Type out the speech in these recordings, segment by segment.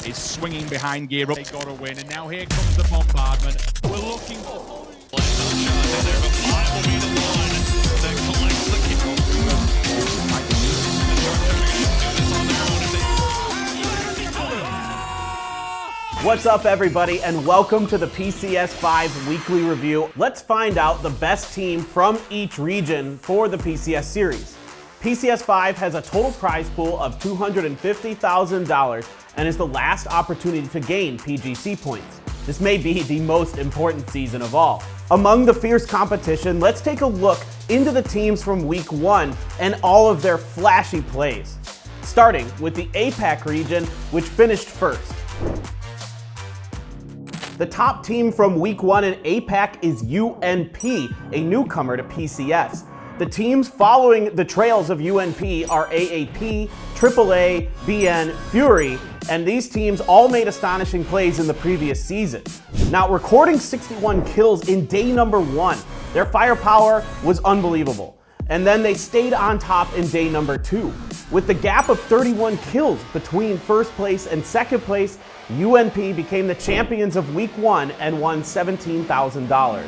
is swinging behind gear up. They got to win, and now here comes the bombardment. We're looking for. What's up, everybody, and welcome to the PCS5 weekly review. Let's find out the best team from each region for the PCS series. PCS5 has a total prize pool of $250,000 and is the last opportunity to gain PGC points. This may be the most important season of all. Among the fierce competition, let's take a look into the teams from week 1 and all of their flashy plays. Starting with the APAC region, which finished first. The top team from week 1 in APAC is UNP, a newcomer to PCS. The teams following the trails of UNP are AAP, AAA, BN, Fury, and these teams all made astonishing plays in the previous season. Now, recording 61 kills in day number 1, their firepower was unbelievable. And then they stayed on top in day number 2. With the gap of 31 kills between first place and second place, UNP became the champions of week 1 and won $17,000.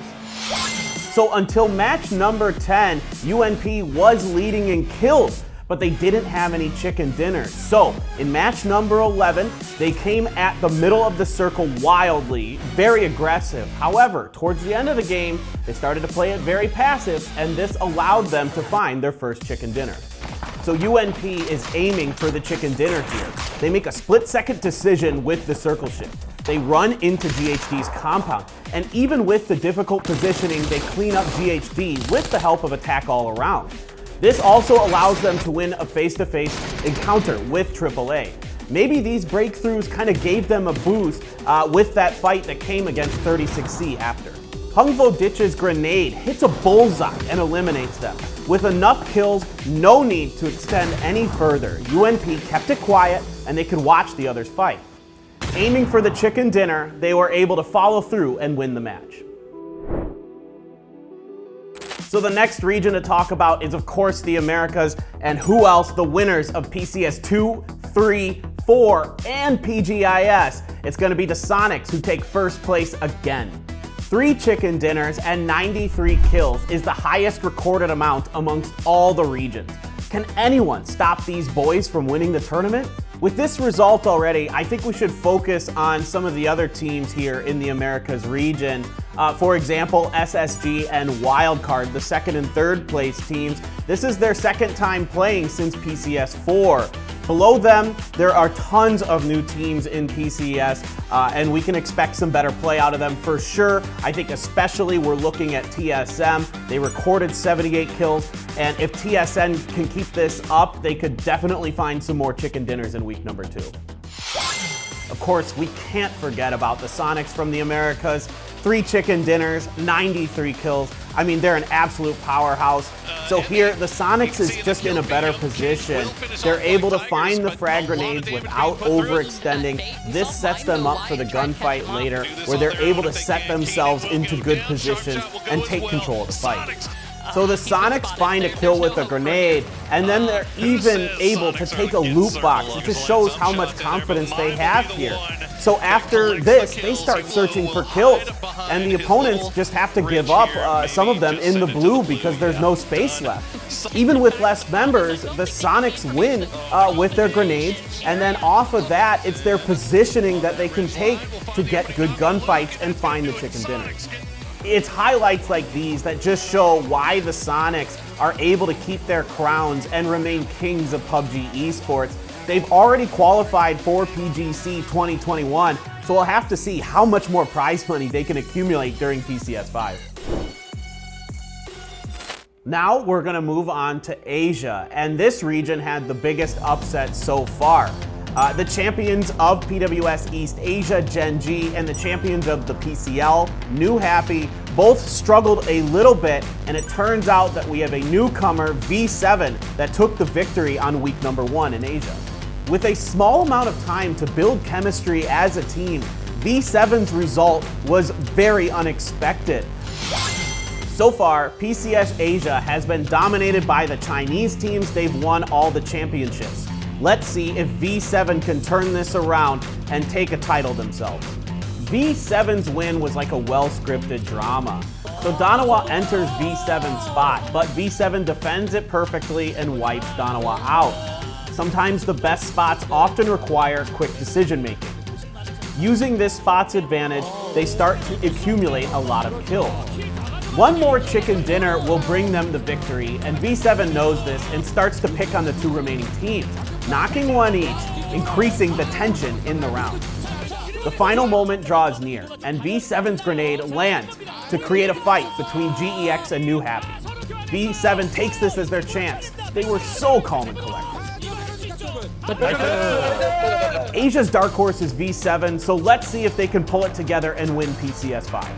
So until match number 10, UNP was leading in kills, but they didn't have any chicken dinners. So in match number 11, they came at the middle of the circle wildly, very aggressive. However, towards the end of the game, they started to play it very passive, and this allowed them to find their first chicken dinner. So UNP is aiming for the chicken dinner here. They make a split-second decision with the circle shift. They run into GHD's compound, and even with the difficult positioning, they clean up GHD with the help of attack all around. This also allows them to win a face-to-face encounter with AAA. Maybe these breakthroughs kind of gave them a boost with that fight that came against 36C after. Hungvo Ditch's grenade hits a bullseye and eliminates them. With enough kills, no need to extend any further. UNP kept it quiet, and they could watch the others fight. Aiming for the chicken dinner, they were able to follow through and win the match. So the next region to talk about is, of course, the Americas, and who else? The winners of PCS 2, 3, 4, and PGIS. It's going to be the Sonics who take first place again. 3 chicken dinners and 93 kills is the highest recorded amount amongst all the regions. Can anyone stop these boys from winning the tournament? With this result already, I think we should focus on some of the other teams here in the Americas region. For example, SSG and Wildcard, the second and third place teams. This is their second time playing since PCS 4. Below them, there are tons of new teams in PCS, and we can expect some better play out of them for sure. I think especially we're looking at TSM. They recorded 78 kills, and if TSN can keep this up, they could definitely find some more chicken dinners in week number 2. Of course, we can't forget about the Sonics from the Americas. 3 chicken dinners, 93 kills. I mean, they're an absolute powerhouse. So here, the Sonics is just in a better position. They're able to find the frag grenades without overextending. This sets them up for the gunfight later, where they're able to set themselves into good positions and take control of the fight. So the Sonics find a kill with a grenade, and then they're even able to take a loot box. It just shows how much confidence they have here. So after this, they start searching for kills, and the opponents just have to give up, some of them in the blue, because there's no space left. Even with less members, the Sonics win with their grenades, and then off of that, it's their positioning that they can take to get good gunfights and find the chicken dinners. It's highlights like these that just show why the Sonics are able to keep their crowns and remain kings of PUBG esports. They've already qualified for PGC 2021, so we'll have to see how much more prize money they can accumulate during PCS5. Now we're going to move on to Asia, and this region had the biggest upset so far. The champions of PWS East Asia, Gen G, and the champions of the PCL, New Happy, both struggled a little bit, and it turns out that we have a newcomer, V7, that took the victory on week number 1 in Asia. With a small amount of time to build chemistry as a team, V7's result was very unexpected. So far, PCS Asia has been dominated by the Chinese teams. They've won all the championships. Let's see if V7 can turn this around and take a title themselves. V7's win was like a well-scripted drama. So Donawa enters V7's spot, but V7 defends it perfectly and wipes Donawa out. Sometimes the best spots often require quick decision-making. Using this spot's advantage, they start to accumulate a lot of kills. One more chicken dinner will bring them the victory, and V7 knows this and starts to pick on the two remaining teams, knocking one each, increasing the tension in the round. The final moment draws near, and V7's grenade lands to create a fight between GEX and New Happy. V7 takes this as their chance. They were so calm and collected. Asia's dark horse is V7, so let's see if they can pull it together and win PCS5.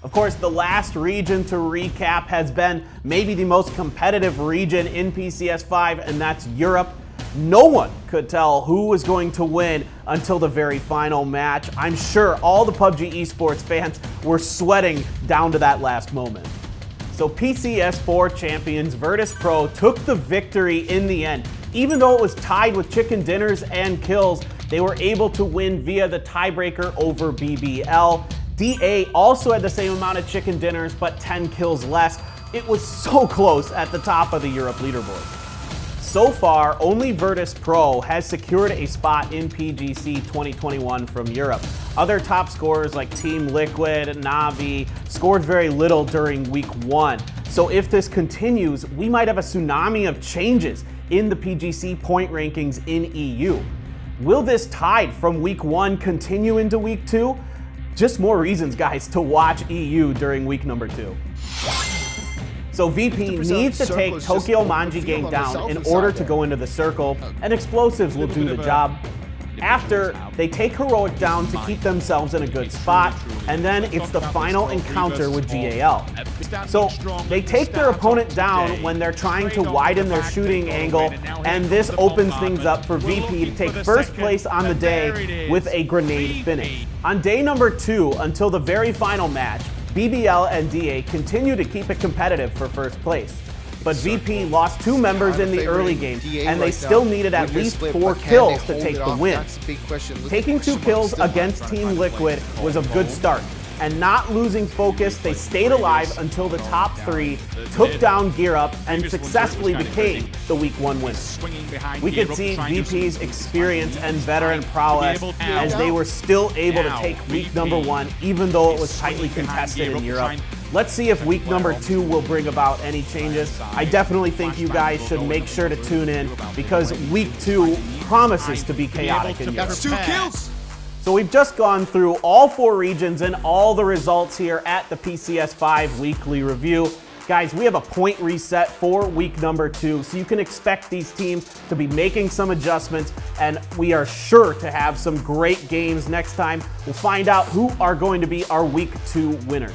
Of course, the last region to recap has been maybe the most competitive region in PCS5, and that's Europe. No one could tell who was going to win until the very final match. I'm sure all the PUBG esports fans were sweating down to that last moment. So PCS4 champions Virtus Pro took the victory in the end. Even though it was tied with chicken dinners and kills, they were able to win via the tiebreaker over BBL. DA also had the same amount of chicken dinners, but 10 kills less. It was so close at the top of the Europe leaderboard. So far, only Virtus Pro has secured a spot in PGC 2021 from Europe. Other top scorers like Team Liquid, Navi scored very little during week 1. So if this continues, we might have a tsunami of changes in the PGC point rankings in EU. Will this tide from week 1 continue into week 2? Just more reasons, guys, to watch EU during week number 2. So VP needs to take Tokyo Manji Gang down in order to go into the circle, and explosives will do the job. After, they take Heroic down to keep themselves in a good spot, and then it's the final encounter with GAL. So they take their opponent down when they're trying to widen their shooting angle, and this opens things up for VP to take first place on the day with a grenade finish. On day number 2, until the very final match, BBL and DA continue to keep it competitive for first place. But VP lost 2 members in the early game, and they still needed at least 4 kills to take the win. Taking 2 kills against Team Liquid was a good start, and not losing focus, they stayed alive until the top 3 took down Gear Up and successfully became the week 1 winner. We could see VP's experience and veteran prowess as they were still able to take week number 1, even though it was tightly contested in Europe. Let's see if week number 2 will bring about any changes. I definitely think you guys should make sure to tune in, because week 2 promises to be chaotic in Europe. That's 2 kills! So we've just gone through all 4 regions and all the results here at the PCS5 weekly review. Guys, we have a point reset for week number 2, so you can expect these teams to be making some adjustments, and we are sure to have some great games next time. We'll find out who are going to be our week 2 winners.